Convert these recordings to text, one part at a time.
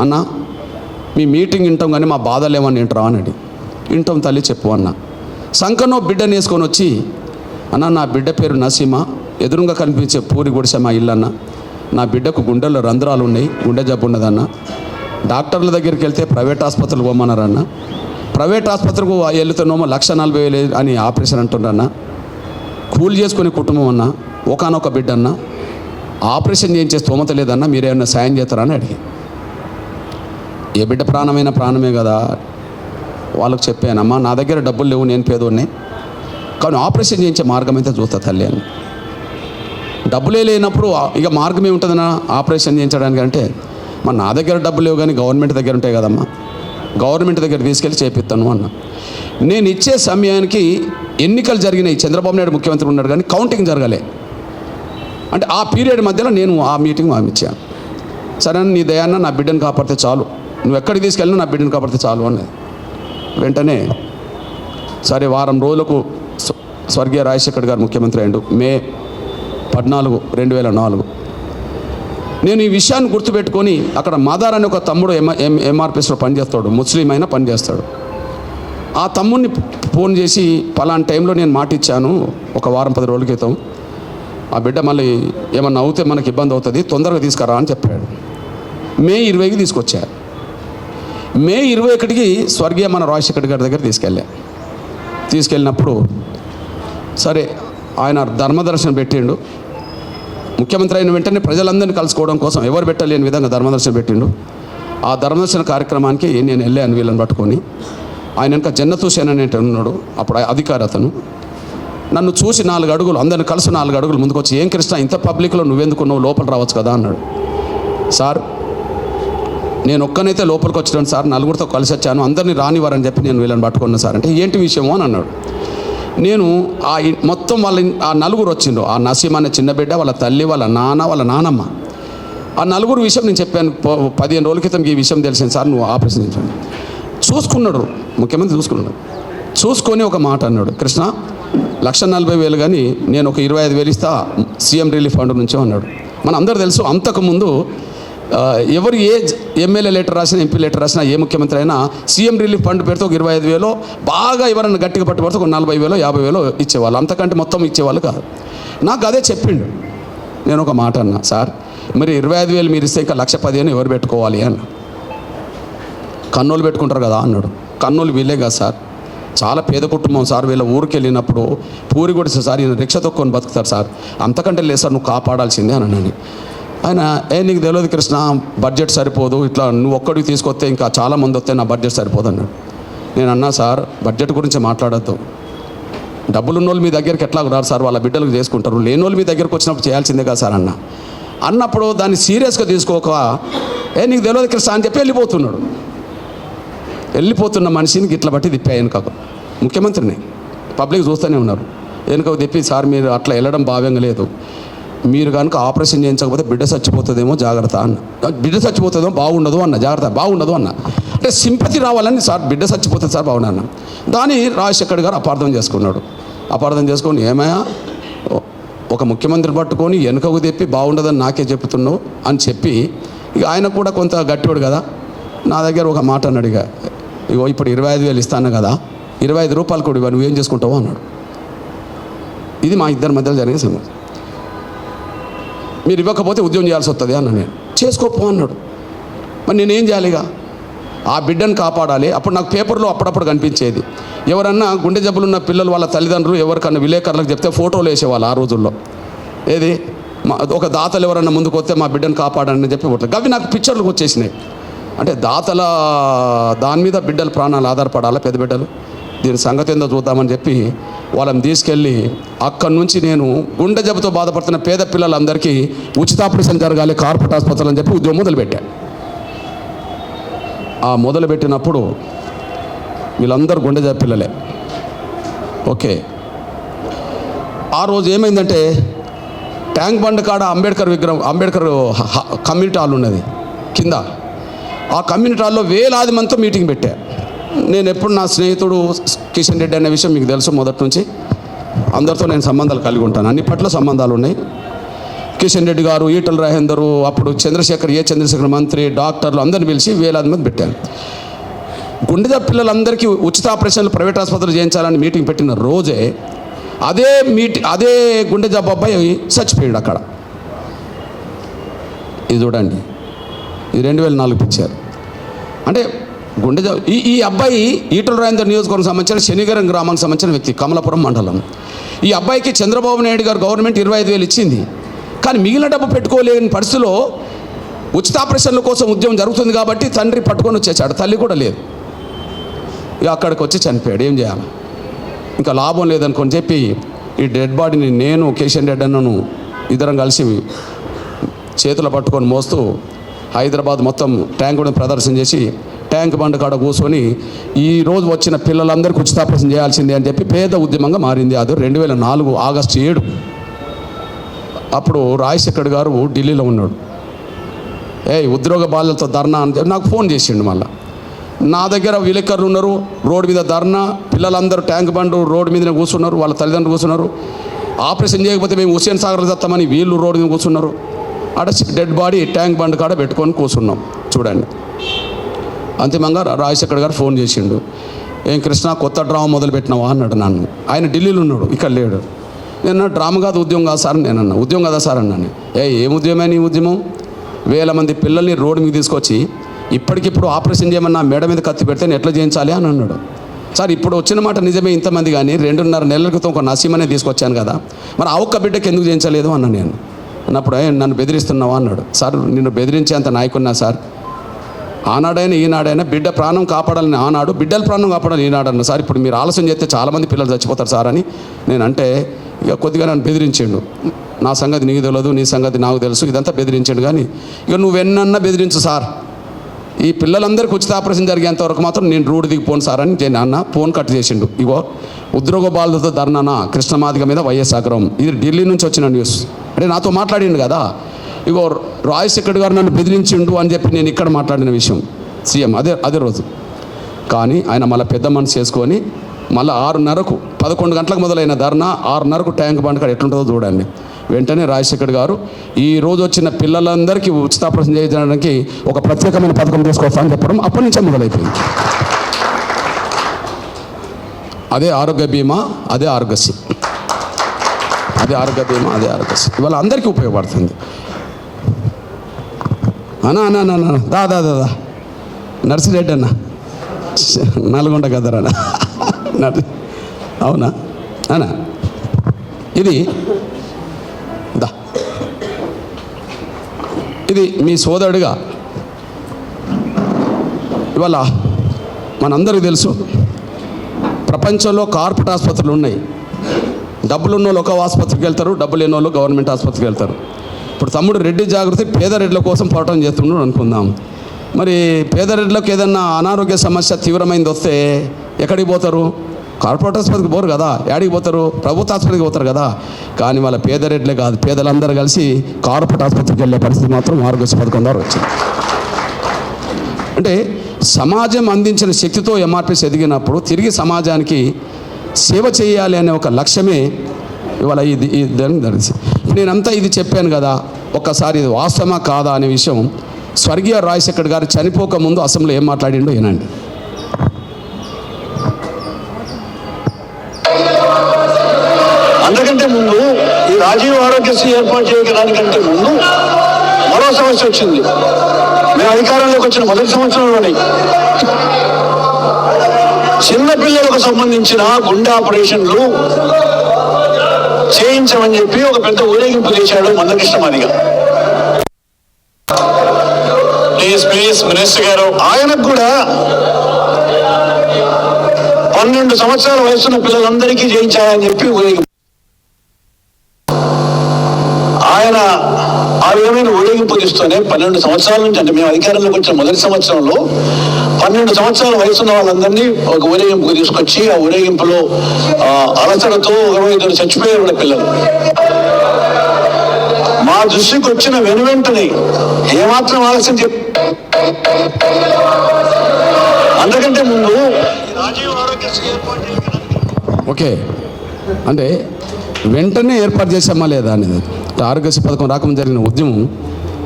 అన్న మీ మీటింగ్ వింటాం కానీ మా బాధలు ఏమన్నా వింటారా అన్నాడు. వింటాం తల్లి చెప్పు అన్న. సంకనో బిడ్డని వేసుకొని వచ్చి, అన్న నా బిడ్డ పేరు నసీమ, ఎదురుగా కనిపించే పూరి గుడిసె మా ఇల్లు అన్న, నా బిడ్డకు గుండెల్లో రంధ్రాలు ఉన్నాయి, గుండె జబ్బు ఉన్నదన్న, డాక్టర్ల దగ్గరికి వెళ్తే ప్రైవేట్ ఆసుపత్రులకు పోమన్నారన్న, ప్రైవేట్ ఆసుపత్రికి వెళ్తున్నామో 1,40,000 అని ఆపరేషన్ అంటున్నారన్న, కూలి చేసుకునే కుటుంబం అన్న, ఒకనొక బిడ్డ అన్న, ఆపరేషన్ చేయించే స్తోమత లేదన్న, మీరేమన్నా సాయం చేస్తారా అని అడిగి. ఏ బిడ్డ ప్రాణమైనా ప్రాణమే కదా. వాళ్ళకి చెప్పానమ్మా నా దగ్గర డబ్బులు లేవు, నేను పేదోడిని, కానీ ఆపరేషన్ చేయించే మార్గం అయితే చూస్తా తల్లి అని. డబ్బులే లేనప్పుడు ఇక మార్గం ఏముంటుందన్నా ఆపరేషన్ చేయించడానికి అంటే, మరి నా దగ్గర డబ్బులు లేవు కానీ గవర్నమెంట్ దగ్గర ఉంటాయి కదమ్మా, గవర్నమెంట్ దగ్గర తీసుకెళ్ళి చేపిస్తాను అన్న. నేను ఇచ్చే సమయానికి ఎన్నికలు జరిగినాయి, చంద్రబాబు నాయుడు ముఖ్యమంత్రి ఉన్నాడు కానీ కౌంటింగ్ జరగలే. అంటే ఆ పీరియడ్ మధ్యలో నేను ఆ మీటింగ్ ఇచ్చాను. సరే నీ దయాన్న నా బిడ్డను కాపాడితే చాలు, నువ్వు ఎక్కడికి తీసుకెళ్ళినా నా బిడ్డను కాపాడితే చాలు అన్నది. వెంటనే సరే వారం రోజులకు స్వర్గీయ రాజశేఖర్ గారు ముఖ్యమంత్రి అయ్యాడు. మే 14, 2004. నేను ఈ విషయాన్ని గుర్తుపెట్టుకొని అక్కడ మాదార్ అనే ఒక తమ్ముడు ఎంఆర్పిఎస్లో పనిచేస్తాడు, ముస్లిం అయినా పనిచేస్తాడు. ఆ తమ్ముడిని ఫోన్ చేసి పలానా టైంలో నేను మాట ఇచ్చాను ఒక వారం 10 రోజుల క్రితం, ఆ బిడ్డ మళ్ళీ ఏమన్నా అవుతే మనకి ఇబ్బంది అవుతుంది, తొందరగా తీసుకురా అని చెప్పాడు. మే 20కి తీసుకొచ్చారు. మే 21కి స్వర్గీయ మన రాజశేఖర్ గారి దగ్గర తీసుకెళ్ళినప్పుడు సరే ఆయన ధర్మదర్శనం పెట్టిండు. ముఖ్యమంత్రి అయిన వెంటనే ప్రజలందరినీ కలుసుకోవడం కోసం ఎవరు పెట్టలేని విధంగా ధర్మదర్శనం పెట్టిండు. ఆ ధర్మదర్శన కార్యక్రమానికి నేను వెళ్ళాను వీళ్ళని పట్టుకొని. ఆయన వెనక జన్నతు సేన అనేటి ఉన్నాడు, అప్పుడు అధికారి అతను. నన్ను చూసి 4 అడుగులు, అందరిని కలిసి 4 అడుగులు ముందుకు వచ్చి, ఏం కృష్ణ ఇంత పబ్లిక్లో నువ్వెందుకున్నావు, లోపల రావచ్చు కదా అన్నాడు. సార్ నేను ఒక్కనైతే లోపలికి వచ్చాను సార్, 4గురితో కలిసి వచ్చాను, అందరినీ రానివ్వరని చెప్పి నేను వీళ్ళని పట్టుకున్నాను సార్ అంటే, ఏంటి విషయమో అని అన్నాడు. నేను మొత్తం వాళ్ళ ఆ 4 వచ్చిండ్రు. ఆ నసీమ అనే చిన్న బిడ్డ, వాళ్ళ తల్లి, వాళ్ళ నాన్న, వాళ్ళ నానమ్మ, ఆ 4 విషయం నేను చెప్పాను. 15 రోజుల క్రితం ఈ విషయం తెలిసింది సార్, నువ్వు ఆపరేషన్ చేయించాను. చూసుకున్నాడు ముఖ్యమంత్రి, చూసుకొని ఒక మాట అన్నాడు, కృష్ణ 1,40,000 కానీ నేను ఒక 25,000 ఇస్తా సీఎం రిలీఫ్ ఫండ్ నుంచి అన్నాడు. మన అందరూ తెలుసు అంతకుముందు ఎవరు ఏ ఎమ్మెల్యే లెటర్ రాసినా, ఎంపీ లెటర్ రాసినా, ఏ ముఖ్యమంత్రి అయినా సీఎం రిలీఫ్ ఫండ్ పెడితే ఒక 25,000, బాగా ఎవరైనా గట్టిగా పట్టుబడితే ఒక 40,000, 50,000 ఇచ్చేవాళ్ళు, అంతకంటే మొత్తం ఇచ్చేవాళ్ళు కాదు. నాకు అదే చెప్పిండు. నేను ఒక మాట అన్నా, సార్ మరి 25,000 మీరు ఇస్తే ఇంకా 1,15,000 ఎవరు పెట్టుకోవాలి అన్న. కన్నోళ్ళు పెట్టుకుంటారు కదా అన్నాడు. కన్నోళ్ళు వీళ్ళే కదా సార్, చాలా పేద కుటుంబం సార్, వీళ్ళ ఊరికి వెళ్ళినప్పుడు పూరి కొడితే సార్ ఈయన రిక్ష తొక్కొని బతుకుతారు సార్, అంతకంటే లేదు సార్, నువ్వు కాపాడాల్సిందే అని అన్నాను. ఆయన నీకు తెలియదు కృష్ణ, బడ్జెట్ సరిపోదు, ఇట్లా నువ్వు ఒక్కడికి తీసుకొస్తే ఇంకా చాలామంది వస్తే నా బడ్జెట్ సరిపోదు అన్నాడు. నేను అన్నా, సార్ బడ్జెట్ గురించి మాట్లాడద్దు, డబ్బులున్నోళ్ళు మీ దగ్గరికి ఎట్లా రారు సార్, వాళ్ళ బిడ్డలకు చేసుకుంటారు, లేనోళ్ళు మీ దగ్గరకు వచ్చినప్పుడు చేయాల్సిందే కదా సార్ అన్నప్పుడు దాన్ని సీరియస్గా తీసుకోక, నీకు తెలియదు కృష్ణ అని చెప్పి వెళ్ళిపోతున్న మనిషిని గిట్ల బట్టి తిప్పా వెనుకకు. ముఖ్యమంత్రిని పబ్లిక్ చూస్తూనే ఉన్నారు. వెనుకకు తిప్పి, సార్ మీరు అట్లా వెళ్ళడం భావ్యంగా లేదు, మీరు కనుక ఆపరేషన్ చేయించకపోతే బిడ్డ చచ్చిపోతుందేమో జాగ్రత్త అన్న. బిడ్డ చచ్చిపోతుందేమో బాగుండదు అన్న, జాగ్రత్త బాగుండదు అన్న. అంటే సింపతి రావాలని, సార్ బిడ్డ చచ్చిపోతుంది సార్ బాగుండన్న. దాన్ని రాజశేఖర్ గారు అపార్థం చేసుకున్నాడు. అపార్థం చేసుకొని, ఏమయ్యా ఒక ముఖ్యమంత్రిని పట్టుకొని వెనుకకు తెప్పి బాగుండదని నాకే చెప్తున్నావు అని చెప్పి, ఇక ఆయన కూడా కొంత గట్టివాడు కదా, నా దగ్గర ఒక మాట అన్నాడు, ఇగో ఇప్పుడు 25,000 ఇస్తాను కదా, 25 రూపాయలు కూడా ఇవ్వ, నువ్వేం చేసుకుంటావు అన్నాడు. ఇది మా ఇద్దరి మధ్యలో జరిగే సమస్య. మీరు ఇవ్వకపోతే ఉద్యోగం చేయాల్సి వస్తుంది అన్న. నేను చేసుకోపో అన్నాడు. మరి నేనేం చేయాలిగా, ఆ బిడ్డను కాపాడాలి. అప్పుడు నాకు పేపర్లో అప్పుడప్పుడు కనిపించేది, ఎవరన్నా గుండె జబ్బులున్న పిల్లలు వాళ్ళ తల్లిదండ్రులు ఎవరికన్నా విలేకరులకు చెప్తే ఫోటోలు వేసేవాళ్ళు ఆ రోజుల్లో. ఏది ఒక దాతలు ఎవరన్నా ముందుకు వస్తే మా బిడ్డను కాపాడని చెప్పి ఫోటోలు, అవి నాకు పిక్చర్లు వచ్చేసినాయి. అంటే దాతల దాని మీద బిడ్డల ప్రాణాలు ఆధారపడాలా, పెద్ద బిడ్డలు, దీని సంగతి ఏందో చూద్దామని చెప్పి వాళ్ళని తీసుకెళ్ళి అక్కడి నుంచి నేను గుండె జబ్బుతో బాధపడుతున్న పేద పిల్లలందరికీ ఉచిత ఆపరేషన్ జరగాలి కార్పొరేట్ ఆసుపత్రులు అని చెప్పి ఉద్యోగం మొదలుపెట్టాను. ఆ మొదలుపెట్టినప్పుడు వీళ్ళందరూ గుండె జబ్బు పిల్లలే. ఓకే, ఆ రోజు ఏమైందంటే ట్యాంక్ బండ్ కాడ అంబేద్కర్ విగ్రహం, అంబేద్కర్ కమ్యూనిటీ హాల్ ఉన్నది కింద. ఆ కమ్యూనిటీ హాల్లో వేలాది మందితో మీటింగ్ పెట్టా. నేను ఎప్పుడు నా స్నేహితుడు కిషన్ రెడ్డి అనే విషయం మీకు తెలుసు, మొదటి నుంచి అందరితో నేను సంబంధాలు కలిగి ఉంటాను, అన్ని పట్ల సంబంధాలు ఉన్నాయి. కిషన్ రెడ్డి గారు, ఈటల రాజేందరు, అప్పుడు చంద్రశేఖర్ మంత్రి, డాక్టర్లు అందరిని పిలిచి వేలాది మంది పెట్టాను. గుండె జబ్బు పిల్లలందరికీ ఉచిత ఆపరేషన్లు ప్రైవేట్ ఆసుపత్రులు చేయించాలని మీటింగ్ పెట్టిన రోజే అదే గుండె జబ్బు అబ్బాయి చచ్చిపోయాడు అక్కడ. ఇది చూడండి, ఇది 2004 పిచ్చారు. అంటే గుండె జబ్బు ఈ అబ్బాయి ఈటల రాజేందర్ నియోజకవర్గం సంబంధించిన శనిగరం గ్రామానికి సంబంధించిన వ్యక్తి, కమలాపురం మండలం. ఈ అబ్బాయికి చంద్రబాబు నాయుడు గారు గవర్నమెంట్ 25,000 ఇచ్చింది. కానీ మిగిలిన డబ్బు పెట్టుకోలేని పరిస్థితిలో ఉచిత ఆపరేషన్ల కోసం ఉద్యమం జరుగుతుంది కాబట్టి తండ్రి పట్టుకొని వచ్చేసాడు, తల్లి కూడా లేదు. ఇక అక్కడికి వచ్చి చనిపోయాడు. ఏం చేయాలి, ఇంకా లాభం లేదనుకొని చెప్పి ఈ డెడ్ బాడీని నేను, కిషన్ రెడ్డి అన్నను ఇద్దరం కలిసి చేతులు పట్టుకొని మోస్తూ హైదరాబాద్ మొత్తం ట్యాంక్ బండ్ ప్రదర్శన చేసి ట్యాంక్ బండ్ కాడ కూర్చొని ఈరోజు వచ్చిన పిల్లలందరికీ ఉచిత ఆపరేషన్ చేయాల్సిందే అని చెప్పి పేద ఉద్యమంగా మారింది. అది 2004 ఆగస్టు 7. అప్పుడు రాజశేఖర్ గారు ఢిల్లీలో ఉన్నాడు. ఉద్యోగ బాధ్యతలతో ధర్నా అని చెప్పి నాకు ఫోన్ చేసిండు. మళ్ళీ నా దగ్గర విలేకరులు ఉన్నారు, రోడ్డు మీద ధర్నా, పిల్లలందరూ ట్యాంక్ బండ్ రోడ్డు మీదనే కూర్చున్నారు, వాళ్ళ తల్లిదండ్రులు కూర్చున్నారు. ఆపరేషన్ చేయకపోతే మేము హుస్సేన్ సాగర్ చేస్తామని వీళ్ళు రోడ్డు మీద కూర్చున్నారు. అక్కడ డెడ్ బాడీ ట్యాంక్ బండ్ కాడ పెట్టుకొని కూర్చున్నాం. చూడండి, అంతిమంగా రాజశేఖర్ గారు ఫోన్ చేసిండు. ఏం కృష్ణ, కొత్త డ్రామా మొదలు పెట్టినావా అన్నాడు నన్ను. ఆయన ఢిల్లీలో ఉన్నాడు, ఇక్కడ లేడు. నేను డ్రామా కాదు, ఉద్యమం కాదు సార్ నేను అన్నా. ఉద్యమం కదా సార్ అన్నాను. ఏం ఉద్యమమే నీ ఉద్యమం? 1000 మంది పిల్లల్ని రోడ్డు మీద తీసుకొచ్చి ఇప్పటికిప్పుడు ఆపరేషన్ చేయమన్నా మేడ మీద కత్తి పెడితే నేను ఎట్లా చేయించాలి అని అన్నాడు. సార్ ఇప్పుడు వచ్చిన మాట నిజమే, ఇంతమంది కానీ 2.5 నెలల క్రితం ఒక నసీమనే తీసుకొచ్చాను కదా, మరి ఆ ఒక్క బిడ్డకి ఎందుకు చేయించలేదు అన్నాను నేను. అన్నప్పుడు నన్ను బెదిరిస్తున్నావా అన్నాడు. సార్ నిన్ను బెదిరించేంత నాయకున్నా సార్, ఆనాడైనా ఈనాడైనా బిడ్డ ప్రాణం కాపాడాలని ఆనాడు, బిడ్డల ప్రాణం కాపాడాలని ఈనాడు అన్న సార్. ఇప్పుడు మీరు ఆలస్యం చేస్తే చాలామంది పిల్లలు చచ్చిపోతారు సార్ అని నేను అంటే ఇక కొద్దిగా నన్ను బెదిరించిండు. నా సంగతి నీకు తెలియదు, నీ సంగతి నాకు తెలుసు, ఇదంతా బెదిరించాడు. కానీ ఇక నువ్వెన్నన్నా బెదిరించు సార్, ఈ పిల్లలందరికీ ఉచిత ఆపరేషన్ జరిగేంతవరకు మాత్రం నేను రోడ్డు దిగిపోను సార్ అని నేను అన్న. ఫోన్ కట్ చేసిండు. ఇగో ఉద్యోగ బాధ్యతతో ధర్నానా కృష్ణమాదిగ మీద వైఎస్ ఆగ్రహం, ఇది ఢిల్లీ నుంచి వచ్చిన న్యూస్. అంటే నాతో మాట్లాడిండు కదా. ఇగో రాజశేఖర్ గారు నన్ను బెదిరించిండు అని చెప్పి నేను ఇక్కడ మాట్లాడిన విషయం సీఎం అదే రోజు. కానీ ఆయన మళ్ళీ పెద్ద మనసు చేసుకొని మళ్ళీ 6:30కు 11 గంటలకు మొదలైన ధర్నా 6:30కు ట్యాంక్ బండ్ కాడ ఎట్లుంటుందో చూడండి. వెంటనే రాజశేఖర్ గారు ఈ రోజు వచ్చిన పిల్లలందరికీ ఉచిత ఆపరేషన్ చేయడానికి ఒక ప్రత్యేకమైన పథకం తీసుకొస్తామని చెప్పడం అప్పటి నుంచే మొదలైపోయింది. అదే ఆరోగ్య బీమా, అదే ఆరోగ్యశ్రీ, అదే ఆరోగ్య బీమా, అదే ఆరోగ్యశ్రీ ఇవాళ అందరికీ ఉపయోగపడుతుంది. అన్నా దా నర్సిరెడ్డి అన్న, నల్గొండ కదరా అవునా అన్నా, ఇది మీ సోదరుడిగా ఇవాళ మనందరికీ తెలుసు, ప్రపంచంలో కార్పొరేట్ ఆసుపత్రులు ఉన్నాయి. డబ్బులు ఉన్న వాళ్ళు ఒక ఆసుపత్రికి వెళ్తారు, డబ్బులు లేని వాళ్ళు గవర్నమెంట్ ఆసుపత్రికి వెళ్తారు. ఇప్పుడు తమ్ముడు రెడ్డి జాగృతి పేద రెడ్ల కోసం పోరాటం చేస్తున్నాడు అనుకుందాం. మరి పేద రెడ్లకు ఏదన్నా అనారోగ్య సమస్య తీవ్రమైంది వస్తే ఎక్కడికి పోతారు? కార్పొరేట్ ఆసుపత్రికి పోరు కదా, యాడికి పోతారు? ప్రభుత్వ ఆసుపత్రికి పోతారు కదా. కానీ వాళ్ళ పేద రెడ్లే కాదు, పేదలందరూ కలిసి కార్పొరేట్ ఆసుపత్రికి వెళ్ళే పరిస్థితి మాత్రం ఆరోగ్య పథకం ద్వారా వచ్చింది. అంటే సమాజం అందించిన శక్తితో ఎంఆర్పీఎస్ ఎదిగినప్పుడు తిరిగి సమాజానికి సేవ చేయాలి అనే ఒక లక్ష్యమే ఇవాళ దాన్ని ధరిసి నేనంతా ఇది చెప్పాను కదా. ఒక్కసారి ఇది వాస్తవమా కాదా అనే విషయం స్వర్గీయ రాజశేఖర్ గారు చనిపోక ముందు అసెంబ్లీలో ఏం మాట్లాడిండో వినండి. అంతకంటే ముందు ఈ రాజీవ్ ఆరోగ్యశ్రీ ఏర్పాటు చేయడానికంటే ముందు మరో సమస్య వచ్చింది. మేము అధికారంలోకి వచ్చిన మొదటి సంవత్సరంలోనే చిన్నపిల్లలకు సంబంధించిన గుండె ఆపరేషన్లు చేయించమని చెప్పి ఒక పెద్ద ఊరేగింపు చేశాడు మందకృష్ణ మాదిగ. మినిస్టర్ గారు ఆయనకు కూడా 12 సంవత్సరాల వయసున్న పిల్లలందరికీ చేయించాలని చెప్పి ఊరేగింపు. ఆయన ఆ విధమైన ఊరేగింపు తీస్తూనే 12 సంవత్సరాల నుంచి, అంటే మేము అధికారంలోకి వచ్చిన మొదటి సంవత్సరంలో 12 సంవత్సరాల వయసున్న వాళ్ళందరినీ ఒక ఊరేగింపుకు తీసుకొచ్చి ఆ ఊరేగింపులో అలసటతో 22 చచ్చిపోయారు కూడా పిల్లలు. మా దృష్టికి వచ్చిన వెనువెంటనే ఏమాత్రం ఆలస్యం అంతకంటే ముందు ఓకే అంటే వెంటనే ఏర్పాటు చేసామా లేదా అనేది ఆరోగ్యశ్రీ పథకం రాకముందు జరిగిన ఉద్యమం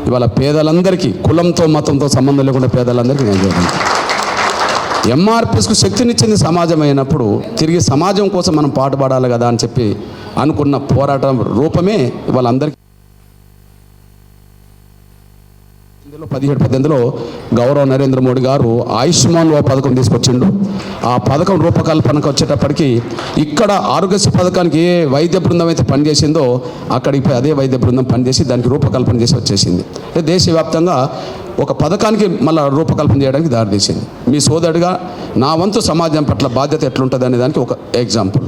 ఇవాళ పేదలందరికీ కులంతో మతంతో సంబంధం లేకుండా పేదలందరికీ నేను చేయడం. ఎంఆర్పిఎస్కు శక్తినిచ్చింది సమాజం అయినప్పుడు తిరిగి సమాజం కోసం మనం పాటుపడాలి కదా అని చెప్పి అనుకున్న పోరాటం రూపమే ఇవాళ అందరికీ 17-18లో గౌరవ నరేంద్ర మోడీ గారు ఆయుష్మాన్ పథకం తీసుకొచ్చిండు. ఆ పథకం రూపకల్పనకు వచ్చేటప్పటికి ఇక్కడ ఆరోగ్యశ్రీ పథకానికి ఏ వైద్య బృందం అయితే పనిచేసిందో అక్కడికి అదే వైద్య బృందం పనిచేసి దానికి రూపకల్పన చేసి వచ్చేసింది. దేశవ్యాప్తంగా ఒక పథకానికి మళ్ళీ రూపకల్పన చేయడానికి దారితీసింది. మీ సోదరుడిగా నా వంతు సమాజం పట్ల బాధ్యత ఎట్లుంటుంది అనే దానికి ఒక ఎగ్జాంపుల్.